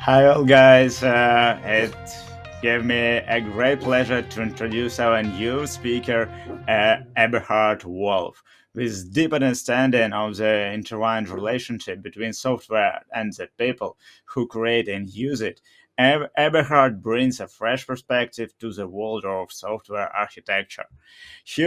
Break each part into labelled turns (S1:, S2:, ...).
S1: Hi all guys, it gave me a great pleasure to introduce our new speaker, Eberhard Wolff, with deep understanding of the intertwined relationship between software and the people who create and use it. Eberhard brings a fresh perspective to the world of software architecture. He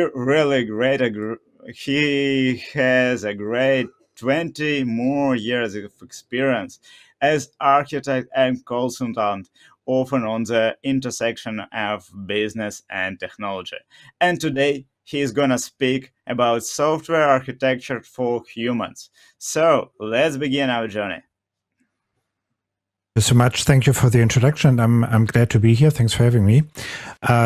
S1: has a great 20 more years of experience as architect and consultant, often on the intersection of business and technology. And today, he's gonna speak about software architecture for humans. So let's begin our journey.
S2: So much. Thank you for the introduction. I'm glad to be here. Thanks for having me.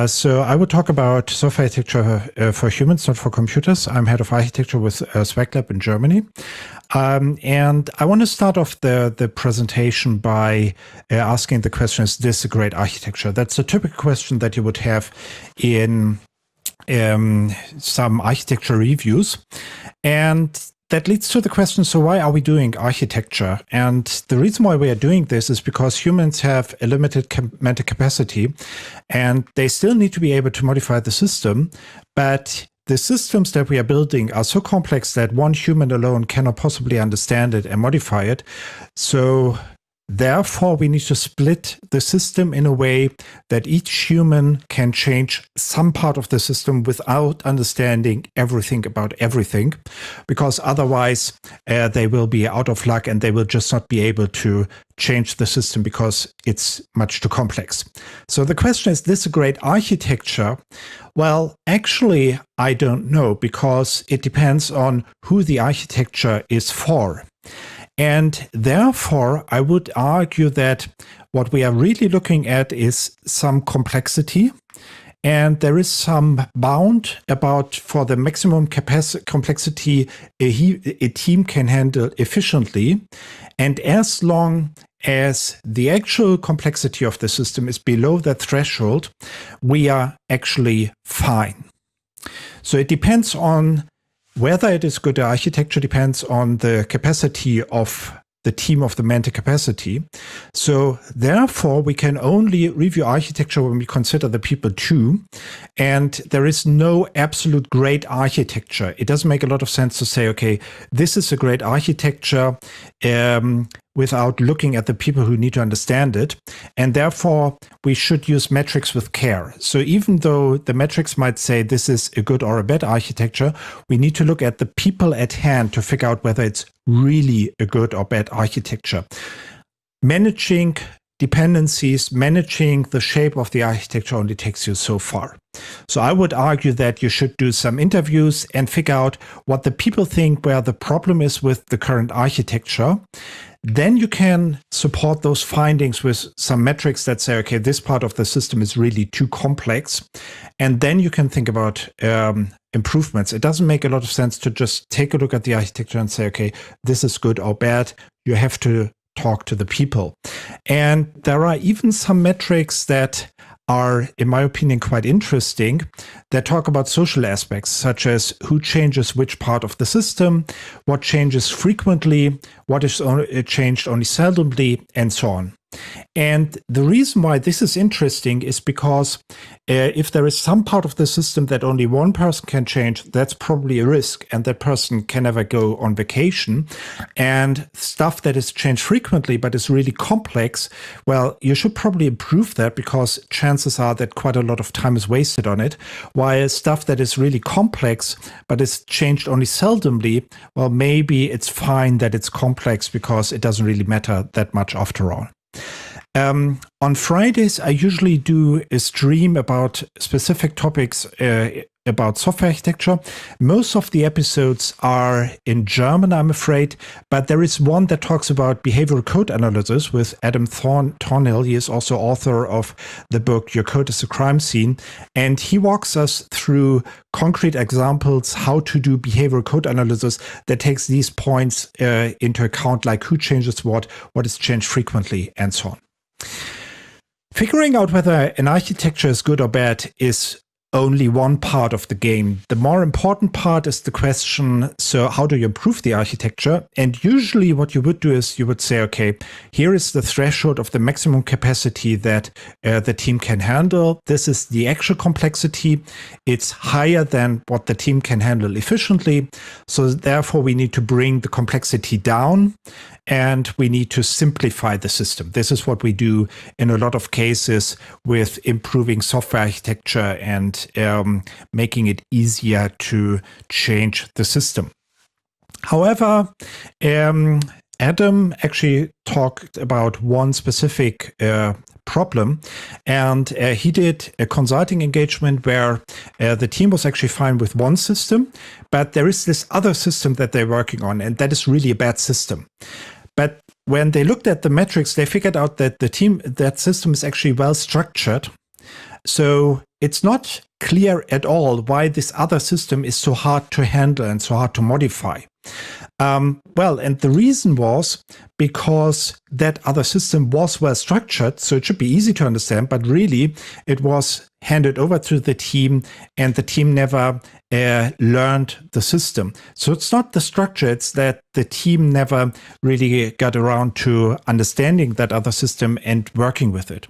S2: So I would talk about software architecture for humans, not for computers. I'm head of architecture with SwagLab in Germany. And I want to start off the presentation by asking the question, is this a great architecture? That's a typical question that you would have in some architecture reviews. And that leads to the question, so why are we doing architecture? And the reason why we are doing this is because humans have a limited mental capacity and they still need to be able to modify the system. But the systems that we are building are so complex that one human alone cannot possibly understand it and modify it. So therefore, we need to split the system in a way that each human can change some part of the system without understanding everything about everything, because otherwise they will be out of luck and they will just not be able to change the system because it's much too complex. So the question is this a great architecture? Well, actually, I don't know, because it depends on who the architecture is for. And therefore, I would argue that what we are really looking at is some complexity. And there is some bound about for the maximum complexity a team can handle efficiently. And as long as the actual complexity of the system is below that threshold, we are actually fine. So it depends on whether it is good architecture, depends on the capacity of the team, of the mental capacity. So therefore, we can only review architecture when we consider the people too. And there is no absolute great architecture. It doesn't make a lot of sense to say, okay, this is a great architecture without looking at the people who need to understand it. And therefore, we should use metrics with care. So even though the metrics might say this is a good or a bad architecture, we need to look at the people at hand to figure out whether it's really a good or bad architecture. Managing dependencies, managing the shape of the architecture only takes you so far. So I would argue that you should do some interviews and figure out what the people think where the problem is with the current architecture. Then you can support those findings with some metrics that say, okay, this part of the system is really too complex. And then you can think about improvements. It doesn't make a lot of sense to just take a look at the architecture and say, okay, this is good or bad. You have to talk to the people. And there are even some metrics that are, in my opinion, quite interesting that talk about social aspects, such as who changes which part of the system, what changes frequently, what is changed only seldomly, and so on. And the reason why this is interesting is because if there is some part of the system that only one person can change, that's probably a risk, and that person can never go on vacation. And stuff that is changed frequently but is really complex, well, you should probably improve that, because chances are that quite a lot of time is wasted on it. While stuff that is really complex but is changed only seldomly, well, maybe it's fine that it's complex because it doesn't really matter that much after all. On Fridays, I usually do a stream about specific topics about software architecture. Most of the episodes are in German, I'm afraid, but there is one that talks about behavioral code analysis with Adam Thornhill. He is also author of the book Your Code is a Crime Scene, and he walks us through concrete examples how to do behavioral code analysis that takes these points into account, like who changes what is changed frequently, and so on. Figuring out whether an architecture is good or bad is only one part of the game. The more important part is the question, so how do you improve the architecture? And usually what you would do is you would say, okay, here is the threshold of the maximum capacity that the team can handle. This is the actual complexity. It's higher than what the team can handle efficiently. So therefore we need to bring the complexity down and we need to simplify the system. This is what we do in a lot of cases with improving software architecture and making it easier to change the system. However, Adam actually talked about one specific problem, and he did a consulting engagement where the team was actually fine with one system, but there is this other system that they're working on, and that is really a bad system. But when they looked at the metrics, they figured out that that system is actually well structured. So it's not clear at all why this other system is so hard to handle and so hard to modify. Well, and the reason was because that other system was well structured, so it should be easy to understand, but really it was handed over to the team and the team never learned the system. So it's not the structure, it's that the team never really got around to understanding that other system and working with it.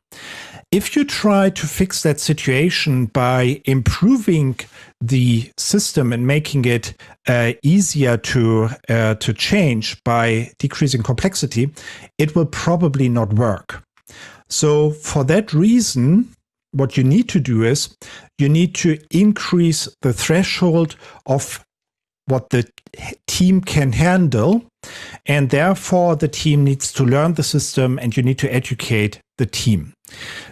S2: If you try to fix that situation by improving the system and making it easier to change by decreasing complexity, it will probably not work. So for that reason, what you need to do is you need to increase the threshold of what the team can handle, and therefore the team needs to learn the system and you need to educate the team.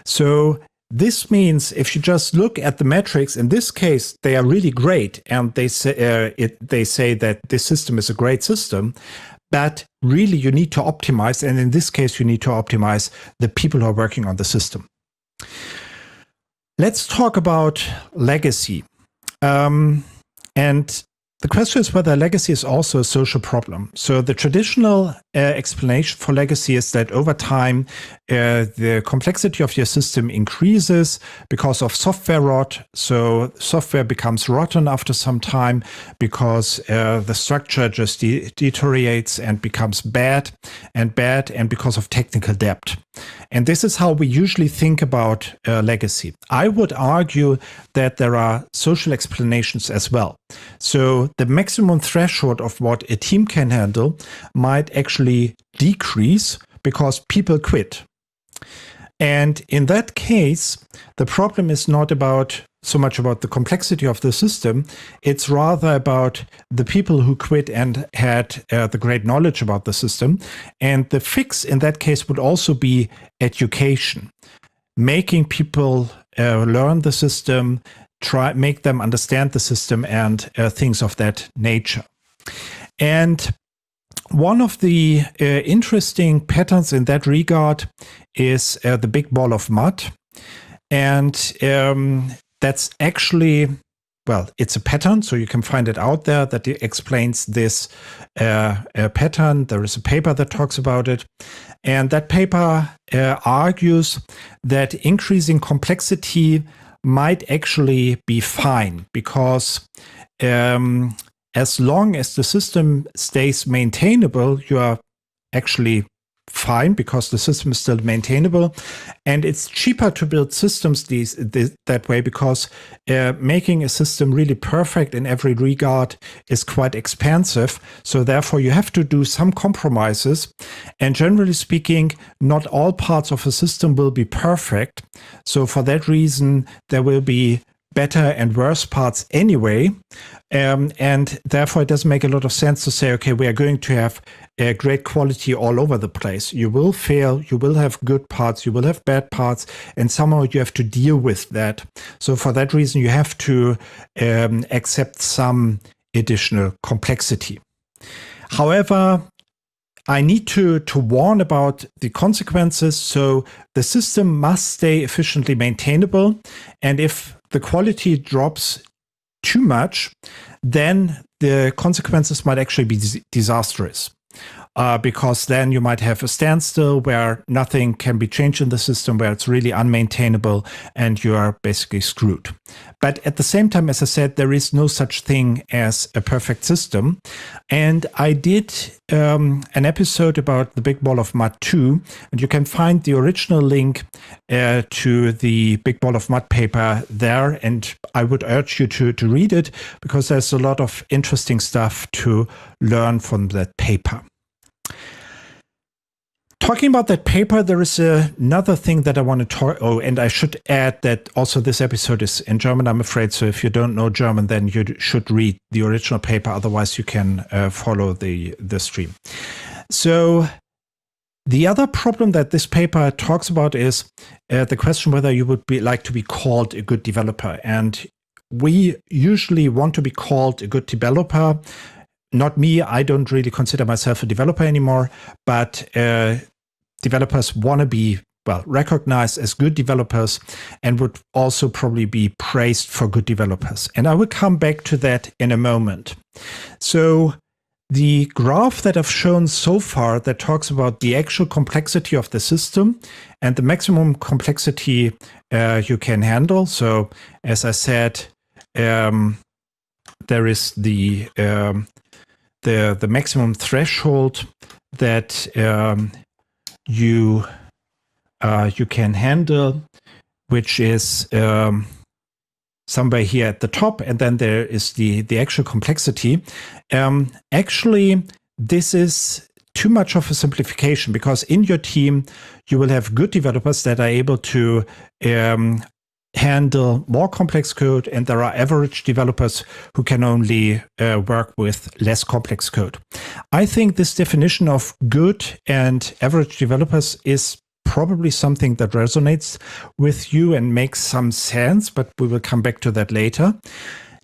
S2: So this means if you just look at the metrics, in this case, they are really great, and they say that this system is a great system, but really you need to optimize, and in this case, you need to optimize the people who are working on the system. Let's talk about legacy. And the question is whether legacy is also a social problem. So the traditional explanation for legacy is that over time, the complexity of your system increases because of software rot. So software becomes rotten after some time because the structure just deteriorates and becomes bad and because of technical debt. And this is how we usually think about legacy. I would argue that there are social explanations as well. So the maximum threshold of what a team can handle might actually decrease because people quit. And in that case, the problem is not so much about the complexity of the system. It's rather about the people who quit and had the great knowledge about the system. And the fix in that case would also be education, making people learn the system, make them understand the system and things of that nature. And one of the interesting patterns in that regard is the big ball of mud. And that's actually, well, it's a pattern, so you can find it out there that explains this pattern. There is a paper that talks about it. And that paper argues that increasing complexity might actually be fine because as long as the system stays maintainable, you are actually fine because the system is still maintainable, and it's cheaper to build systems that way because making a system really perfect in every regard is quite expensive. So therefore you have to do some compromises, and generally speaking, not all parts of a system will be perfect. So for that reason, there will be better and worse parts anyway. And therefore, it doesn't make a lot of sense to say, okay, we are going to have great quality all over the place. You will fail, you will have good parts, you will have bad parts, and somehow you have to deal with that. So for that reason, you have to accept some additional complexity. However, I need to warn about the consequences. So the system must stay efficiently maintainable. And if the quality drops too much, then the consequences might actually be disastrous. because then you might have a standstill where nothing can be changed in the system, where it's really unmaintainable and you are basically screwed. But at the same time, as I said, there is no such thing as a perfect system. And I did an episode about the Big Ball of Mud 2, and you can find the original link to the Big Ball of Mud paper there. And I would urge you to read it, because there's a lot of interesting stuff to learn from that paper. Talking about that paper, there is another thing that I want to talk. Oh, and I should add that also this episode is in German, I'm afraid. So if you don't know German, then you should read the original paper. Otherwise, you can follow the stream. So the other problem that this paper talks about is the question whether you would like to be called a good developer. And we usually want to be called a good developer. Not me, I don't really consider myself a developer anymore, but developers want to be, well, recognized as good developers and would also probably be praised for good developers. And I will come back to that in a moment. So the graph that I've shown so far that talks about the actual complexity of the system and the maximum complexity you can handle. So as I said, there is the maximum threshold that you can handle, which is somewhere here at the top, and then there is the actual complexity. Actually, this is too much of a simplification, because in your team you will have good developers that are able to handle more complex code, and there are average developers who can only work with less complex code. I think this definition of good and average developers is probably something that resonates with you and makes some sense, but we will come back to that later.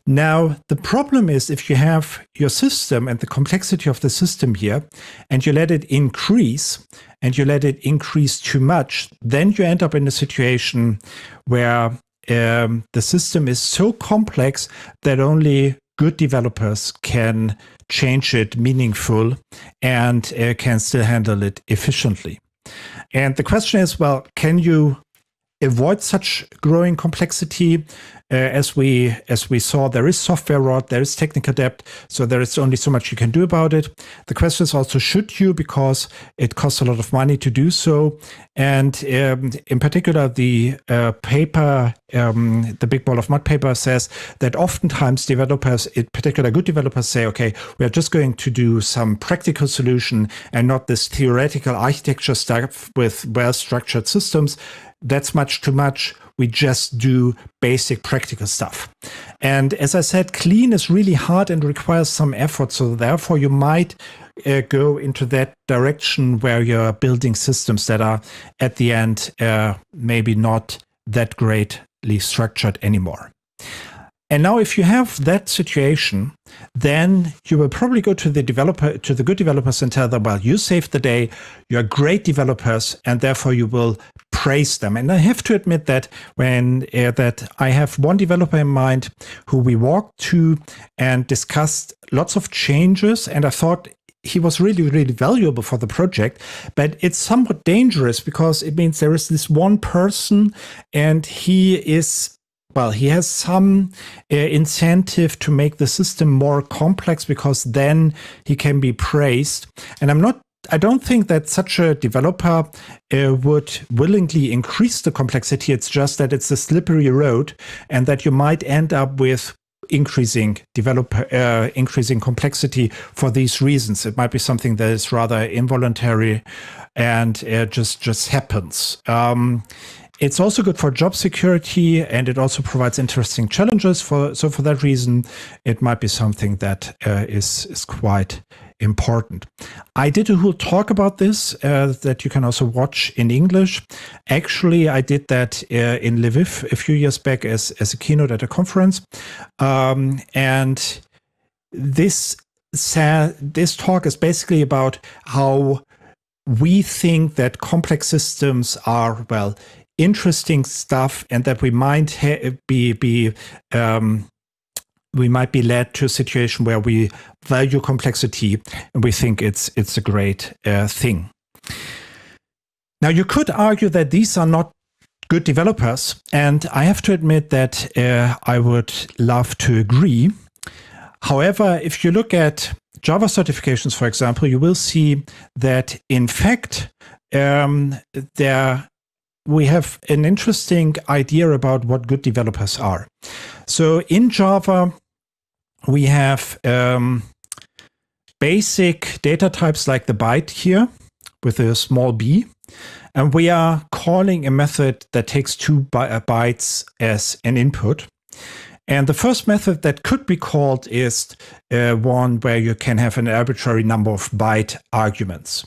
S2: Now, the problem is if you have your system and the complexity of the system here, and you let it increase, and you let it increase too much, then you end up in a situation where the system is so complex that only good developers can change it meaningful and can still handle it efficiently. And the question is, well, can you avoid such growing complexity? As we saw, there is software rot, there is technical debt, so there is only so much you can do about it. The question is also, should you, because it costs a lot of money to do so. And in particular, the paper, the Big Ball of Mud paper says that oftentimes developers, in particular good developers, say, okay, we are just going to do some practical solution and not this theoretical architecture stuff with well-structured systems. That's much too much. We just do basic practical stuff. And as I said, clean is really hard and requires some effort. So therefore, you might go into that direction where you're building systems that are at the end maybe not that greatly structured anymore. And now if you have that situation, then you will probably go to the developer, to the good developers, and tell them, well, you saved the day, you're great developers, and therefore you will praise them. And I have to admit that when that I have one developer in mind who we walked to and discussed lots of changes, and I thought he was really, really valuable for the project, but it's somewhat dangerous because it means there is this one person and he is, well, he has some incentive to make the system more complex because then he can be praised. And I don't think that such a developer would willingly increase the complexity. It's just that it's a slippery road and that you might end up with increasing complexity for these reasons. It might be something that is rather involuntary and just happens. It's also good for job security, and it also provides interesting challenges. So for that reason, it might be something that is quite important. I did a whole talk about this that you can also watch in English. Actually, I did that in Lviv a few years back as a keynote at a conference. And this talk is basically about how we think that complex systems are, well, interesting stuff, and that we might we might be led to a situation where we value complexity and we think it's a great thing. Now, you could argue that these are not good developers, and I have to admit that I would love to agree. However, if you look at Java certifications, for example, you will see that, in fact, we have an interesting idea about what good developers are. So in Java, we have basic data types like the byte here with a small b. And we are calling a method that takes 2 bytes as an input. And the first method that could be called is one where you can have an arbitrary number of byte arguments.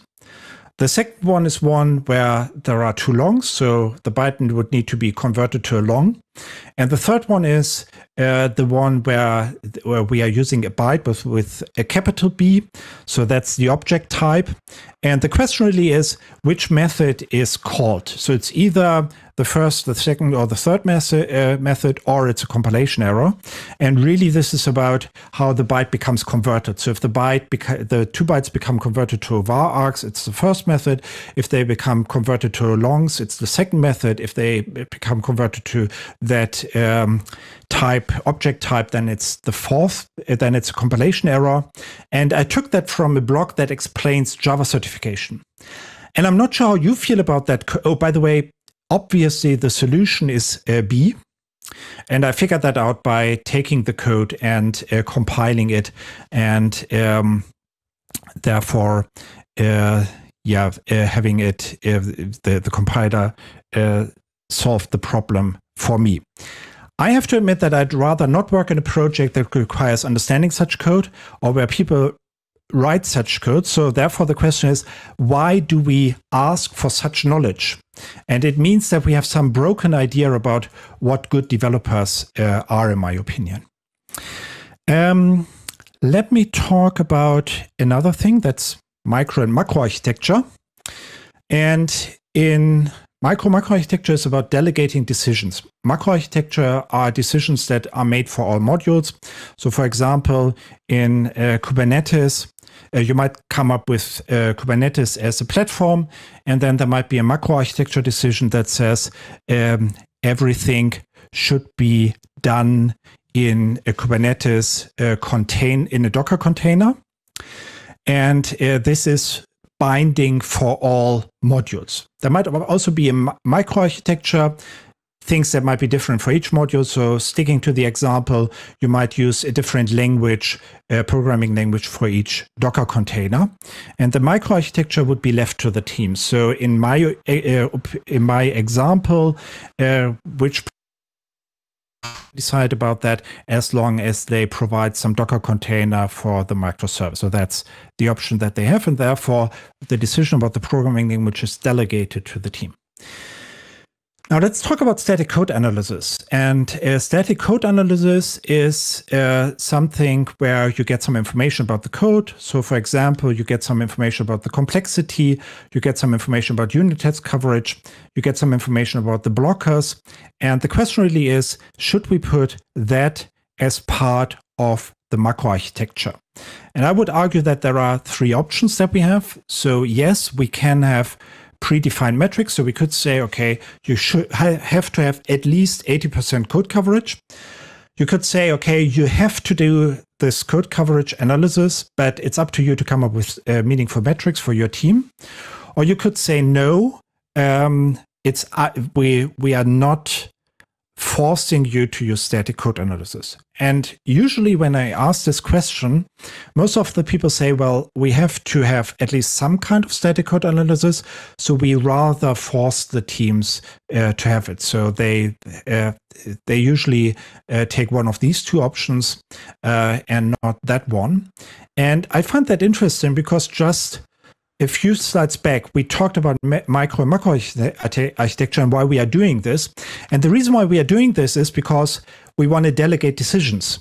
S2: The second one is one where there are 2 longs, so the byte would need to be converted to a long. And the third one is the one where we are using a byte with a capital B, so that's the object type. And the question really is, which method is called? So it's either the first, the second, or the third method, or it's a compilation error. And really, this is about how the byte becomes converted. So if the 2 bytes become converted to var args, it's the first method. If they become converted to longs, it's the second method. If they become converted to that object type, then it's the fourth. Then it's a compilation error. And I took that from a blog that explains Java certification. And I'm not sure how you feel about that. Oh, by the way, obviously, the solution is B. And I figured that out by taking the code and compiling it, and therefore, having it, the compiler solve the problem for me. I have to admit that I'd rather not work in a project that requires understanding such code or where people write such code. So therefore, the question is, why do we ask for such knowledge? And it means that we have some broken idea about what good developers are, in my opinion. Let me talk about another thing, that's micro and macro architecture. And in macro architecture is about delegating decisions. Macro architecture are decisions that are made for all modules. So for example, in Kubernetes, you might come up with Kubernetes as a platform, and then there might be a macro architecture decision that says everything should be done in a Kubernetes in a Docker container. And this is binding for all modules. There might also be a microarchitecture, things that might be different for each module. So sticking to the example, you might use a different language, programming language for each Docker container. And the microarchitecture would be left to the team. So in my example, which decide about that as long as they provide some Docker container for the microservice. So that's the option that they have, and therefore the decision about the programming language is delegated to the team. Now let's talk about static code analysis. And static code analysis is something where you get some information about the code. So for example, you get some information about the complexity, you get some information about unit test coverage, you get some information about the blockers. And the question really is, should we put that as part of the macro architecture? And I would argue that there are 3 options that we have. So yes, we can have predefined metrics. So we could say, okay, you should have to have at least 80% code coverage. You could say, okay, you have to do this code coverage analysis, but it's up to you to come up with meaningful metrics for your team. Or you could say, no, we are not forcing you to use static code analysis. And usually when I ask this question, most of the people say, well, we have to have at least some kind of static code analysis. So we rather force the teams to have it. So they usually take one of these 2 options and not that one. And I find that interesting because just a few slides back, we talked about micro and macro architecture and why we are doing this. And the reason why we are doing this is because we want to delegate decisions.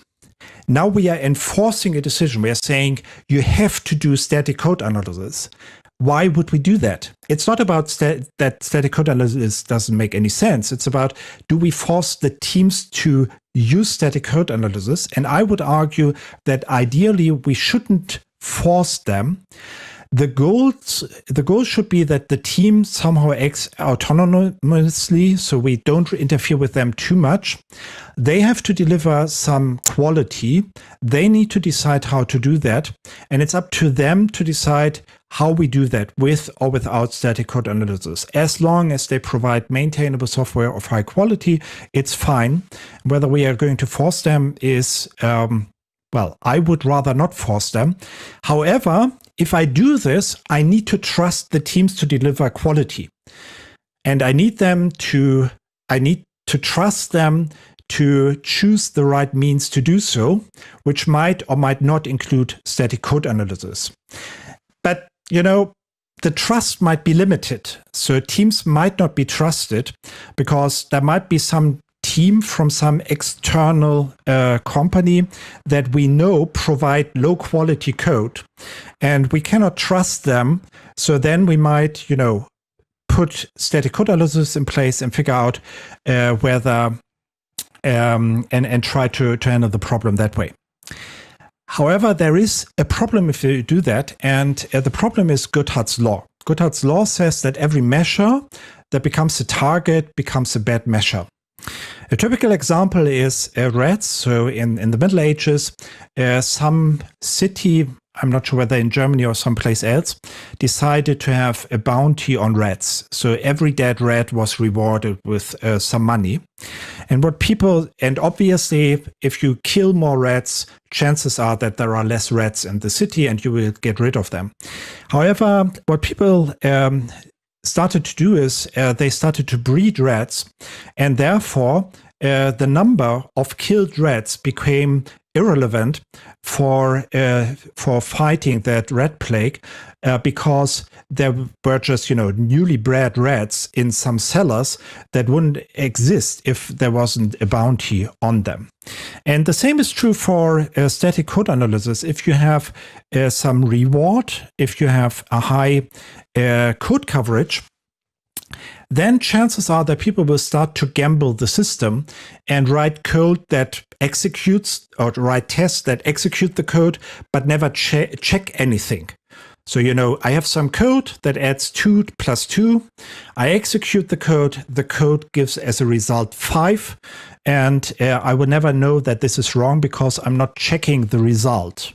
S2: Now we are enforcing a decision. We are saying you have to do static code analysis. Why would we do that? It's not about that static code analysis doesn't make any sense. It's about, do we force the teams to use static code analysis. And I would argue that ideally we shouldn't force them. The goal should be that the team somehow acts autonomously, so we don't interfere with them too much. They have to deliver some quality. They need to decide how to do that. And it's up to them to decide how we do that with or without static code analysis. As long as they provide maintainable software of high quality, it's fine. Whether we are going to force them is, well, I would rather not force them. However, if I do this, I need to trust the teams to deliver quality. And I need to trust them to choose the right means to do so, which might or might not include static code analysis. But, you know, the trust might be limited. So teams might not be trusted because there might be some team from some external company that we know provide low quality code, and we cannot trust them. So then we might, you know, put static code analysis in place and figure out whether and try to handle the problem that way. However, there is a problem if you do that, and the problem is Goodhart's law. Goodhart's law says that every measure that becomes a target becomes a bad measure. A typical example is rats. So in the Middle Ages, some city, I'm not sure whether in Germany or someplace else, decided to have a bounty on rats. So every dead rat was rewarded with some money. And obviously, if you kill more rats, chances are that there are less rats in the city and you will get rid of them. However, what people started to do is they started to breed rats, and therefore the number of killed rats became irrelevant for fighting that rat plague because there were just, you know, newly bred rats in some cellars that wouldn't exist if there wasn't a bounty on them. And the same is true for static code analysis. If you have some reward, if you have a high code coverage, then chances are that people will start to gamble the system and write code that executes, or write tests that execute the code, but never check anything. So, you know, I have some code that adds 2 plus 2. I execute the code gives as a result 5. And I will never know that this is wrong because I'm not checking the result.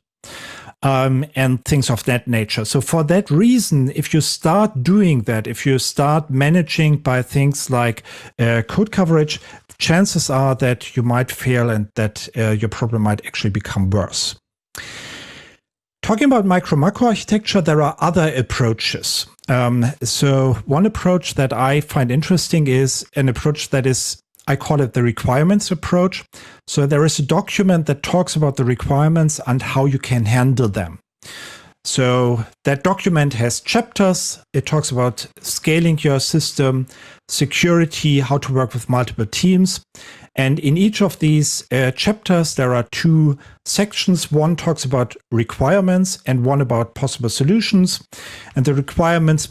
S2: And things of that nature. So for that reason, if you start doing that, if you start managing by things like code coverage, chances are that you might fail and that your problem might actually become worse. Talking about micro-macro architecture, there are other approaches. So one approach that I find interesting is an approach that is, I call it the requirements approach. So there is a document that talks about the requirements and how you can handle them. So that document has chapters. It talks about scaling your system, security, how to work with multiple teams. And in each of these chapters, there are 2 sections. One talks about requirements and one about possible solutions. And the requirements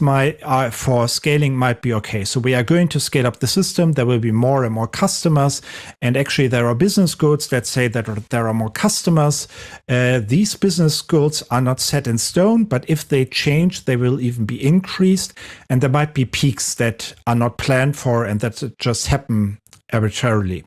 S2: for scaling might be, okay, so we are going to scale up the system. There will be more and more customers. And actually, there are business goals that say that there are more customers. These business goals are not set in stone, but if they change, they will even be increased. And there might be peaks that are not planned for and that just happen arbitrarily.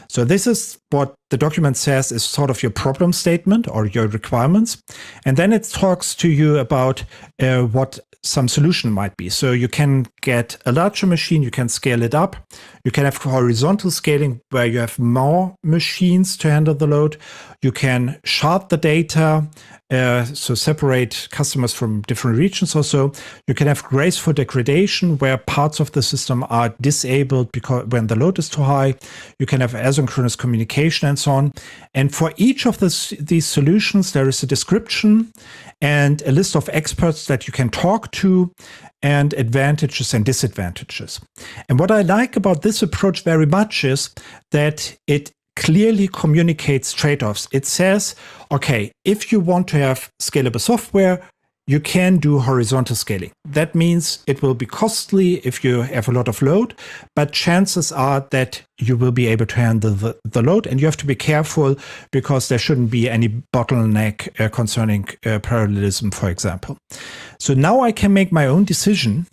S2: So this is what the document says is sort of your problem statement or your requirements. And then it talks to you about what some solution might be. So you can get a larger machine, you can scale it up. You can have horizontal scaling where you have more machines to handle the load. You can shard the data, so separate customers from different regions or so. You can have graceful degradation where parts of the system are disabled because when the load is too high. You can have asynchronous communication and so on. And for each of these solutions, there is a description and a list of experts that you can talk to and advantages and disadvantages. And what I like about this approach very much is that it clearly communicates trade-offs. It says, okay, if you want to have scalable software, you can do horizontal scaling. that means it will be costly if you have a lot of load, but chances are that you will be able to handle the load, and you have to be careful because there shouldn't be any bottleneck concerning parallelism, for example. So now I can make my own decision,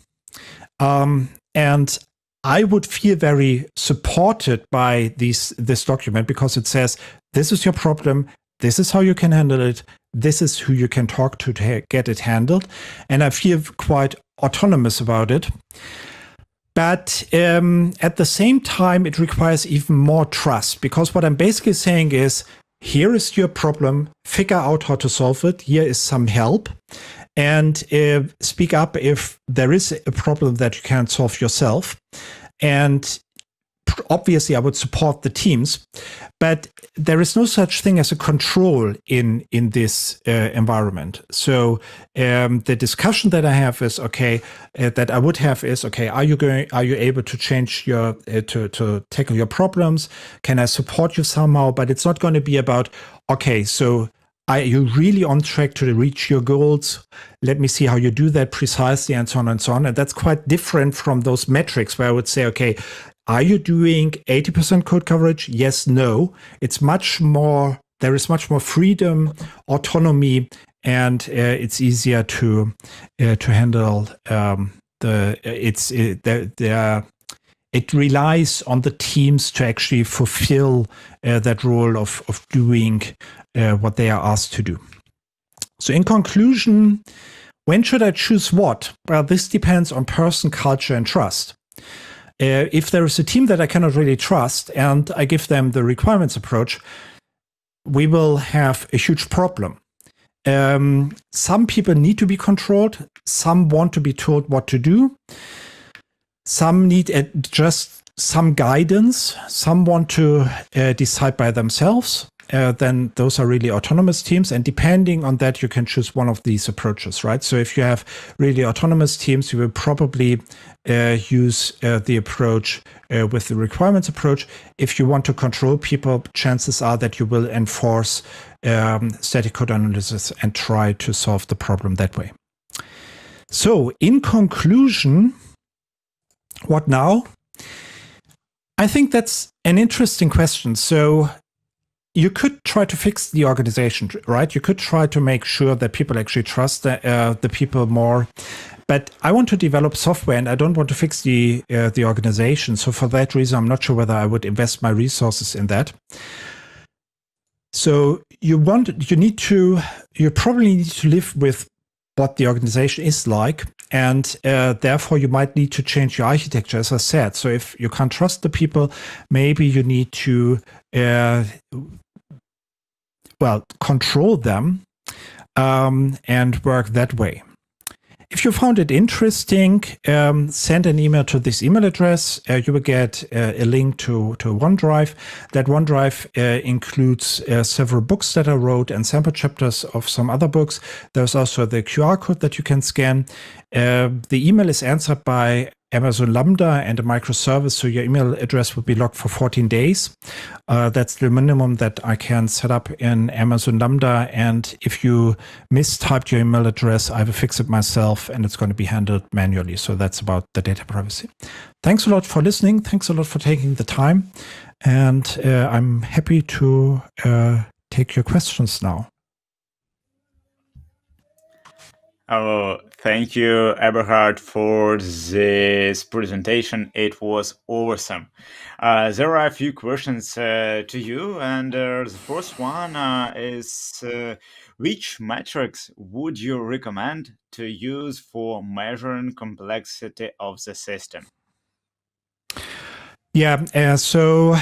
S2: and I would feel very supported by this document because it says, this is your problem, this is how you can handle it, this is who you can talk to get it handled. And I feel quite autonomous about it. But at the same time, it requires even more trust, because what I'm basically saying is, here is your problem, figure out how to solve it, here is some help, and speak up if there is a problem that you can't solve yourself. And obviously, I would support the teams, but there is no such thing as a control in this environment. So the discussion that I have is that I would have is are you able to change your to tackle your problems? Can I support you somehow? But it's not going to be about so are you really on track to reach your goals? Let me see how you do that precisely, and so on and so on. And that's quite different from those metrics where I would say, are you doing 80% code coverage? Yes, no. It's much more, there is much more freedom, autonomy, and it's easier to handle. It relies on the teams to actually fulfill that role of doing what they are asked to do. So in conclusion, when should I choose what? Well, this depends on person, culture, and trust. If there is a team that I cannot really trust and I give them the requirements approach, we will have a huge problem. Some people need to be controlled. Some want to be told what to do. Some need just some guidance. Some want to decide by themselves. Then those are really autonomous teams. And depending on that, you can choose one of these approaches, right? So if you have really autonomous teams, you will probably use the approach with the requirements approach. If you want to control people, chances are that you will enforce static code analysis and try to solve the problem that way. So in conclusion, what now? I think that's an interesting question. So you could try to fix the organization, right? You could try to make sure that people actually trust the people more. But I want to develop software, and I don't want to fix the organization. So for that reason, I'm not sure whether I would invest my resources in that. So you probably need to live with what the organization is like, and therefore you might need to change your architecture, as I said. So if you can't trust the people, maybe you need to control them and work that way. If you found it interesting, send an email to this email address. You will get a link to OneDrive. That OneDrive includes several books that I wrote and sample chapters of some other books. There's also the QR code that you can scan. The email is answered by Amazon Lambda and a microservice, so your email address will be locked for 14 days. That's the minimum that I can set up in Amazon Lambda, and if you mistyped your email address, I will fix it myself, and it's going to be handled manually. So that's about the data privacy. Thanks a lot for listening. Thanks a lot for taking the time, and I'm happy to take your questions now.
S1: Oh, thank you, Eberhard, for this presentation. It was awesome. There are a few questions to you, and the first one is, which metrics would you recommend to use for measuring complexity of the system?
S2: Yeah, so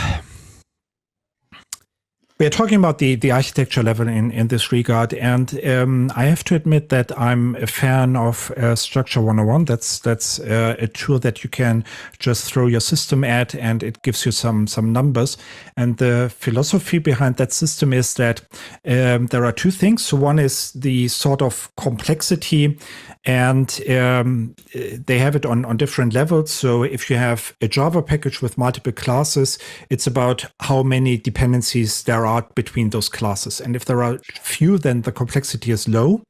S2: we're talking about the architecture level in this regard, and I have to admit that I'm a fan of Structure 101. That's a tool that you can just throw your system at, and it gives you some numbers. And the philosophy behind that system is that there are two things. So one is the sort of complexity, and they have it on different levels. So if you have a Java package with multiple classes, it's about how many dependencies there regard between those classes. And if there are few, then the complexity is low.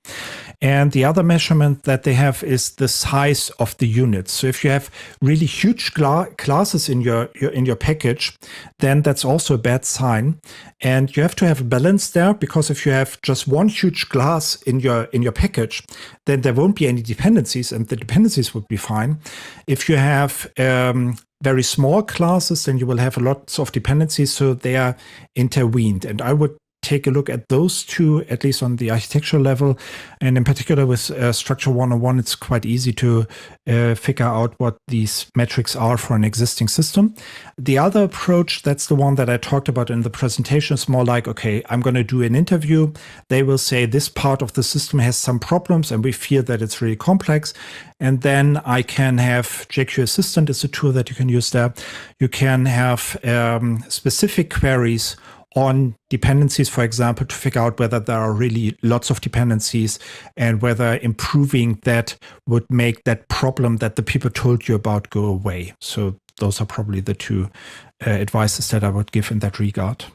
S2: And the other measurement that they have is the size of the units. So if you have really huge classes in your package, then that's also a bad sign. And you have to have a balance there, because if you have just one huge class in your package, then there won't be any dependencies, and the dependencies would be fine. If you have very small classes, then you will have lots of dependencies, so they are intervened. And I would take a look at those two, at least on the architectural level. And in particular with Structure 101, it's quite easy to figure out what these metrics are for an existing system. The other approach, that's the one that I talked about in the presentation, is more like, okay, I'm going to do an interview. They will say this part of the system has some problems and we fear that it's really complex. And then I can have JQ Assistant is a tool that you can use there. You can have specific queries on dependencies, for example, to figure out whether there are really lots of dependencies and whether improving that would make that problem that the people told you about go away. So those are probably the two advices that I would give in that regard.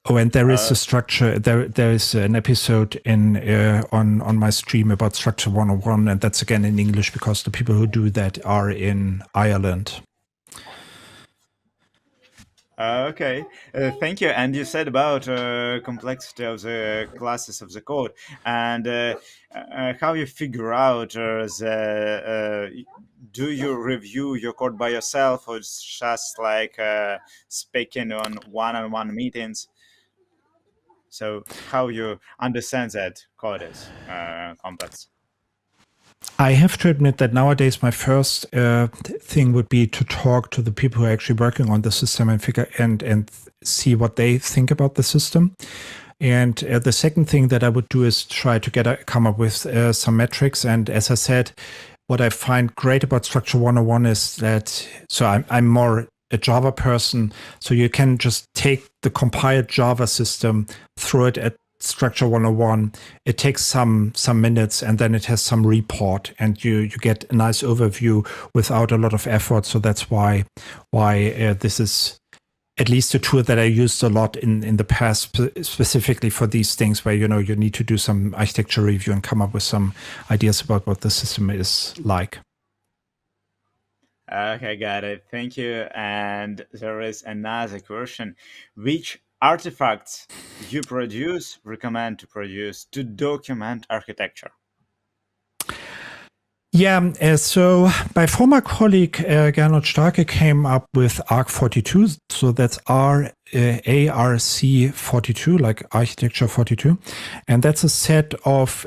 S2: Oh, and there is a structure. There is an episode in on my stream about Structure 101, and that's again in English because the people who do that are in Ireland.
S1: Okay, thank you. And you said about complexity of the classes of the code, and how you figure out do you review your code by yourself, or it's just like speaking on one-on-one meetings? So how you understand that code is complex?
S2: I have to admit that nowadays my first thing would be to talk to the people who are actually working on the system and figure and see what they think about the system. And the second thing that I would do is try to come up with some metrics. And as I said, what I find great about Structure 101 is that, so I'm more a Java person, so you can just take the compiled Java system, throw it at Structure 101. It takes some minutes, and then it has some report, and you get a nice overview without a lot of effort. So that's why this is at least a tool that I used a lot in the past, specifically for these things where you need to do some architecture review and come up with some ideas about what the system is like.
S1: Okay, got it. Thank you. And there is another question: which artifacts you recommend to produce to document architecture?
S2: Yeah, so my former colleague Gernot Starke came up with ARC42, so that's ARC42, like architecture 42, and that's a set of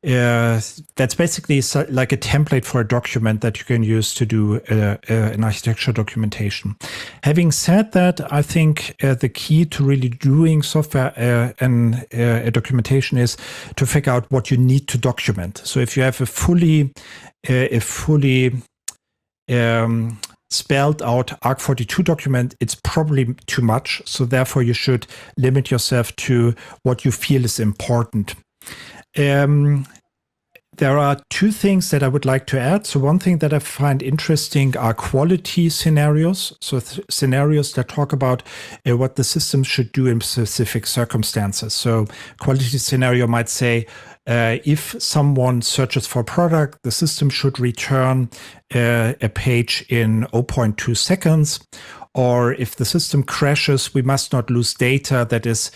S2: that's basically like a template for a document that you can use to do an architecture documentation. Having said that, I think the key to really doing software and a documentation is to figure out what you need to document. So if you have a fully spelled out ARC42 document, it's probably too much. So therefore, you should limit yourself to what you feel is important. There are two things that I would like to add. So one thing that I find interesting are quality scenarios. So scenarios that talk about what the system should do in specific circumstances. So quality scenario might say, if someone searches for a product, the system should return a page in 0.2 seconds. Or if the system crashes, we must not lose data that is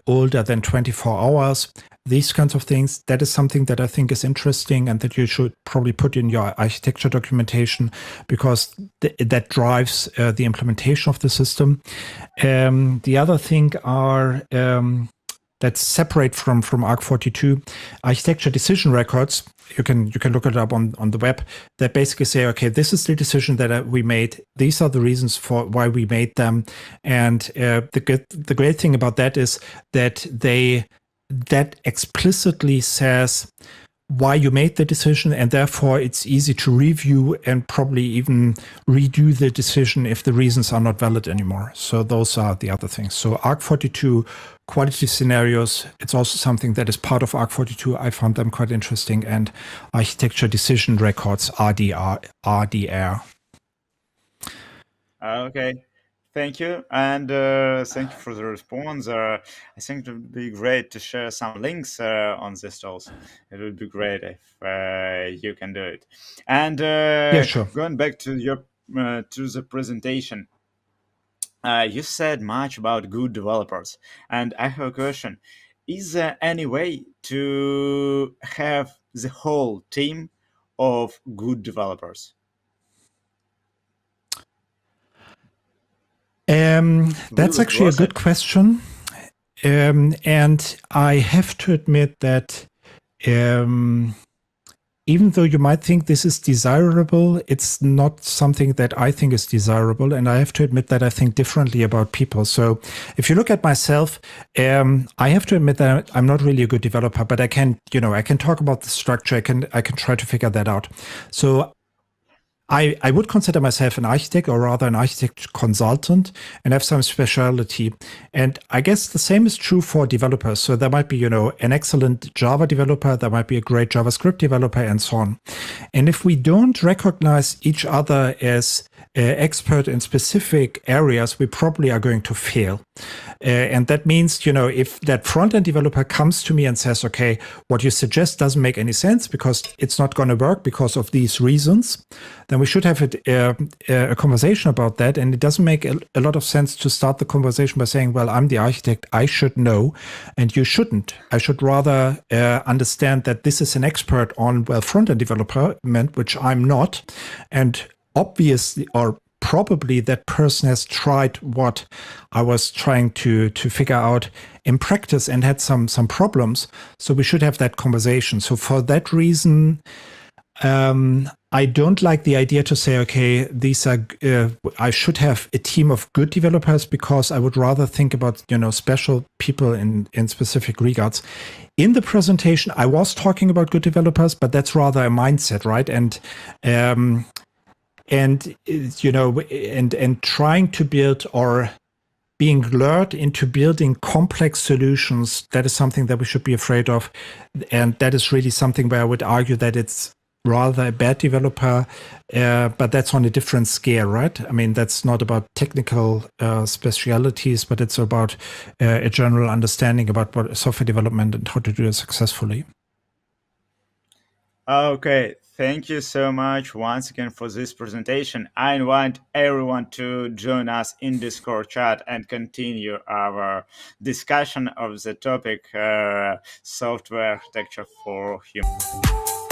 S2: older than 24 hours. These kinds of things, that is something that I think is interesting and that you should probably put in your architecture documentation, because that drives the implementation of the system. The other thing are that's separate from ARC42, architecture decision records. You can look it up on the web, that basically say, okay, this is the decision that we made. These are the reasons for why we made them. And the great thing about that is that that explicitly says why you made the decision, and therefore it's easy to review and probably even redo the decision if the reasons are not valid anymore. So those are the other things. So ARC42 quality scenarios, it's also something that is part of ARC42. I found them quite interesting. And architecture decision records, RDR.
S1: Okay. Thank you, and thank you for the response. I think it would be great to share some links on this also. It would be great if you can do it. And
S2: Yeah, sure.
S1: going back to your to the presentation, you said much about good developers, and I have a question: is there any way to have the whole team of good developers?
S2: That's
S1: Will it
S2: actually a
S1: worth
S2: good
S1: it?
S2: question. And I have to admit that um, even though you might think this is desirable, it's not something that I think is desirable. And I have to admit that I think differently about people. So if you look at myself, I have to admit that I'm not really a good developer, but I can, I can talk about the structure. I can try to figure that out. So I would consider myself an architect, or rather an architect consultant, and have some specialty. And I guess the same is true for developers. So there might be, an excellent Java developer, there might be a great JavaScript developer, and so on. And if we don't recognize each other as expert in specific areas, we probably are going to fail. And that means, if that front-end developer comes to me and says, okay, what you suggest doesn't make any sense because it's not going to work because of these reasons, then we should have a conversation about that. And it doesn't make a lot of sense to start the conversation by saying, well, I'm the architect, I should know, and you shouldn't. I should rather understand that this is an expert on, well, front-end development, which I'm not. And obviously, or probably that person has tried what I was trying to figure out in practice and had some problems. So we should have that conversation. So for that reason, I don't like the idea to say, okay, these are, I should have a team of good developers, because I would rather think about, special people in specific regards. In the presentation, I was talking about good developers, but that's rather a mindset, right? And trying to build, or being lured into building complex solutions, that is something that we should be afraid of. And that is really something where I would argue that it's rather a bad developer, but that's on a different scale, right? I mean, that's not about technical specialities, but it's about a general understanding about what software development and how to do it successfully.
S1: Okay, thank you so much once again for this presentation. I invite everyone to join us in Discord chat and continue our discussion of the topic software architecture for humans.